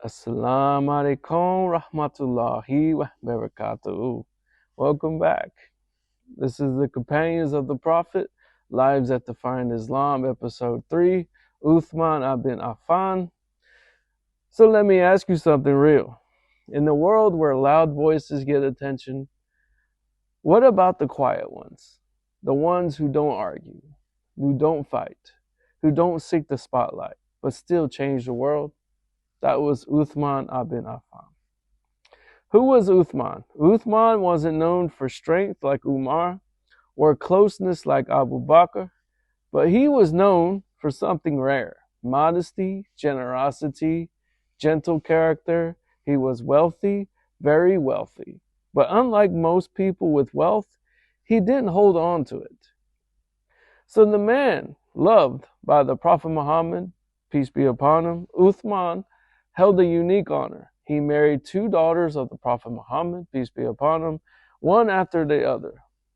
Assalamu alaikum rahmatullahi wa barakatuh. Welcome back. This is the Companions of the Prophet, Lives that Define Islam, Episode 3, Uthman ibn Affan. So let me ask you something real. In the world where loud voices get attention, what about the quiet ones? The ones who don't argue, who don't fight, who don't seek the spotlight, but still change the world? That was Uthman ibn Affan. Who was Uthman? Uthman wasn't known for strength like Umar or closeness like Abu Bakr, but he was known for something rare: modesty, generosity, gentle character. He was wealthy, very wealthy. But unlike most people with wealth, he didn't hold on to it. So the man loved by the Prophet Muhammad, peace be upon him, Uthman, held a unique honor. He married two daughters of the Prophet Muhammad, peace be upon him, one after the other.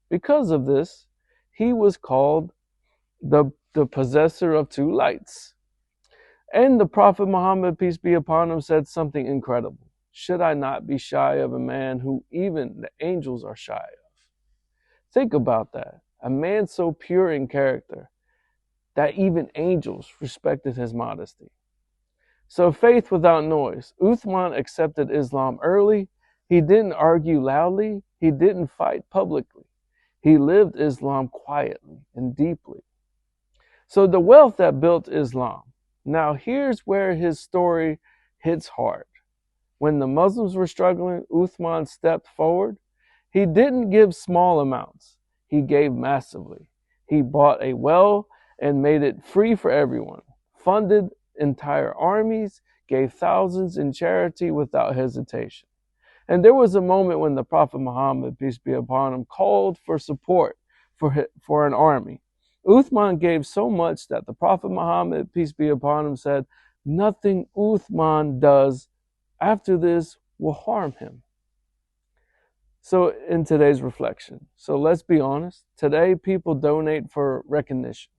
Because of this, he was called the possessor of two lights. And the Prophet Muhammad, peace be upon him, said something incredible. Should I not be shy of a man who even the angels are shy of? Think about that. A man so pure in character that even angels respected his modesty. So faith without noise. Uthman accepted Islam early. He didn't argue loudly. He didn't fight publicly. He lived Islam quietly and deeply. So the wealth that built Islam. Now here's where his story hits hard. When the Muslims were struggling, Uthman stepped forward. He didn't give small amounts. He gave massively. He bought a well and made it free for everyone, funded entire armies, gave thousands in charity without hesitation. And there was a moment when the Prophet Muhammad, peace be upon him, called for support for an army. Uthman gave so much that the Prophet Muhammad, peace be upon him, said, nothing Uthman does after this will harm him. So in today's reflection, so let's be honest, today people donate for recognition.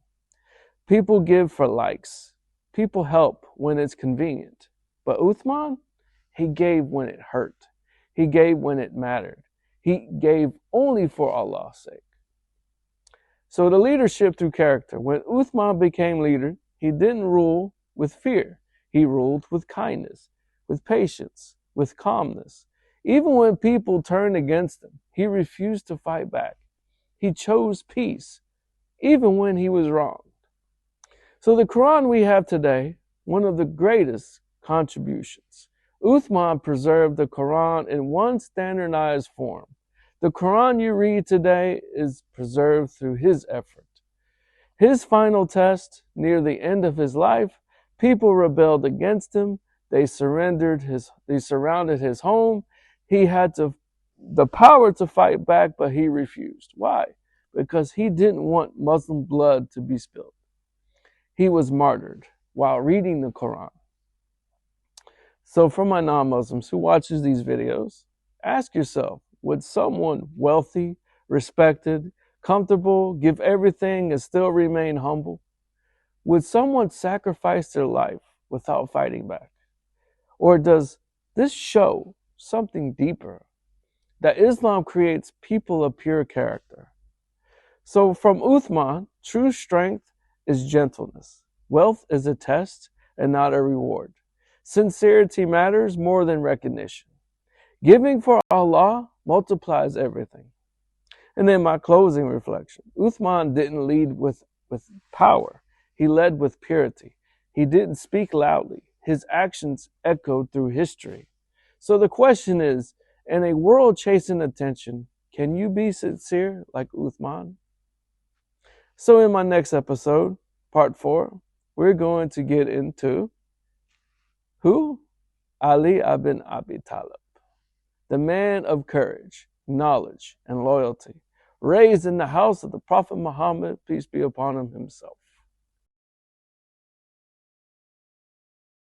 People give for likes. People help when it's convenient. But Uthman, he gave when it hurt. He gave when it mattered. He gave only for Allah's sake. So the leadership through character. When Uthman became leader, he didn't rule with fear. He ruled with kindness, with patience, with calmness. Even when people turned against him, he refused to fight back. He chose peace, even when he was wrong. So the Qur'an we have today, one of the greatest contributions. Uthman preserved the Qur'an in one standardized form. The Qur'an you read today is preserved through his effort. His final test, near the end of his life, people rebelled against him. They surrounded his home. He had the power to fight back, but he refused. Why? Because he didn't want Muslim blood to be spilled. He was martyred while reading the Quran. So for my non-Muslims who watches these videos, ask yourself, would someone wealthy, respected, comfortable, give everything and still remain humble? Would someone sacrifice their life without fighting back? Or does this show something deeper? That Islam creates people of pure character. So from Uthman, true strength is gentleness. Wealth is a test and not a reward. Sincerity matters more than recognition. Giving for Allah multiplies everything. And then my closing reflection. Uthman didn't lead with power. He led with purity. He didn't speak loudly. His actions echoed through history. So the question is, in a world chasing attention, can you be sincere like Uthman? So in my next episode, part 4, we're going to get into who? Ali ibn Abi Talib, the man of courage, knowledge, and loyalty, raised in the house of the Prophet Muhammad, peace be upon him himself.